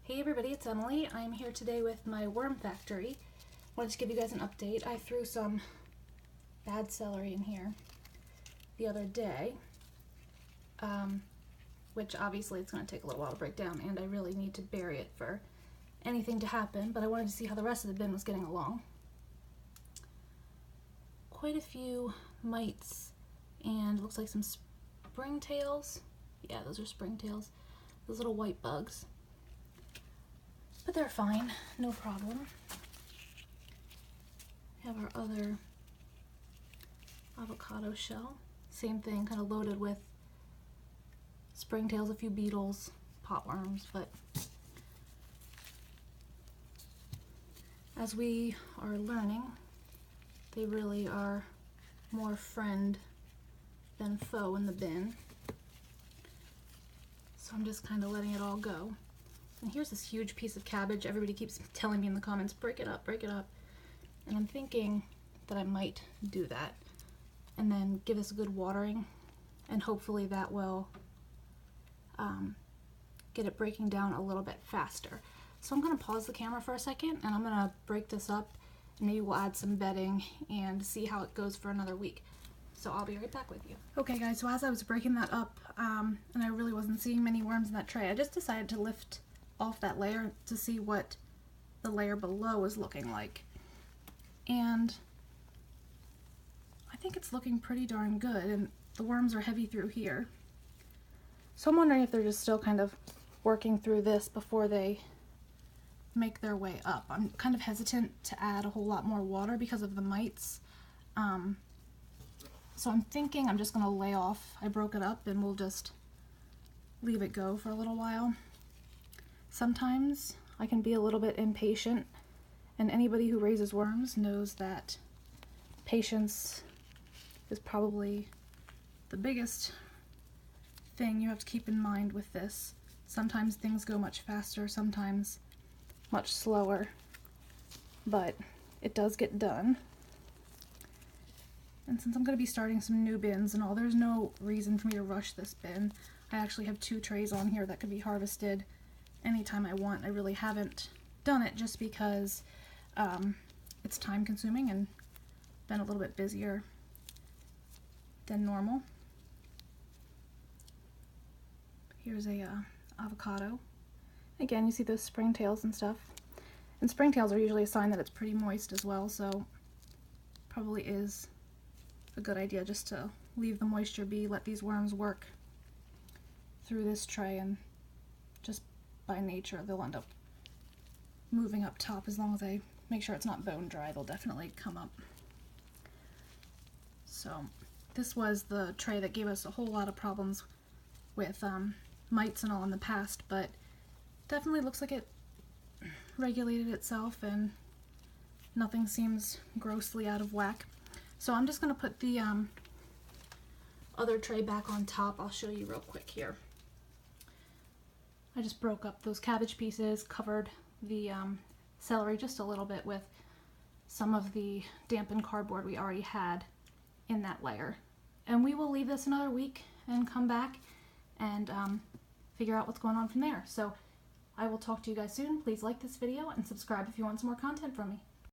Hey everybody, it's Emily. I'm here today with my worm factory. Wanted to give you guys an update. I threw some bad celery in here the other day, which obviously it's going to take a little while to break down, and I really need to bury it for anything to happen, but I wanted to see how the rest of the bin was getting along. Quite a few mites, and it looks like some springtails. Yeah, those are springtails. Those little white bugs. But they're fine, no problem. We have our other avocado shell. Same thing, kind of loaded with springtails, a few beetles, potworms, but as we are learning, they really are more friend than foe in the bin. So I'm just kind of letting it all go. And here's this huge piece of cabbage. Everybody keeps telling me in the comments, break it up, break it up. And I'm thinking that I might do that and then give this a good watering, and hopefully that will get it breaking down a little bit faster. So I'm going to pause the camera for a second and I'm going to break this up, and maybe we'll add some bedding and see how it goes for another week. So I'll be right back with you. Okay guys, so as I was breaking that up, and I really wasn't seeing many worms in that tray, I just decided to lift off that layer to see what the layer below is looking like. And I think it's looking pretty darn good, and the worms are heavy through here. So I'm wondering if they're just still kind of working through this before they make their way up. I'm kind of hesitant to add a whole lot more water because of the mites. So I'm thinking I'm just going to lay off. I broke it up and we'll just leave it go for a little while. Sometimes I can be a little bit impatient, and anybody who raises worms knows that patience is probably the biggest thing you have to keep in mind with this. Sometimes things go much faster, sometimes much slower, but it does get done. And since I'm going to be starting some new bins and all, there's no reason for me to rush this bin. I actually have 2 trays on here that could be harvested anytime I want. I really haven't done it just because it's time consuming and been a little bit busier than normal. Here's a avocado. Again, you see those springtails and stuff. And springtails are usually a sign that it's pretty moist as well, so probably is a good idea just to leave the moisture be, let these worms work through this tray, and just by nature they'll end up moving up top. As long as I make sure it's not bone dry, they'll definitely come up. So this was the tray that gave us a whole lot of problems with mites and all in the past, but definitely looks like it regulated itself and nothing seems grossly out of whack. So I'm just going to put the other tray back on top. I'll show you real quick here. I just broke up those cabbage pieces, covered the celery just a little bit with some of the dampened cardboard we already had in that layer. And we will leave this another week and come back and figure out what's going on from there. So I will talk to you guys soon. Please like this video and subscribe if you want some more content from me.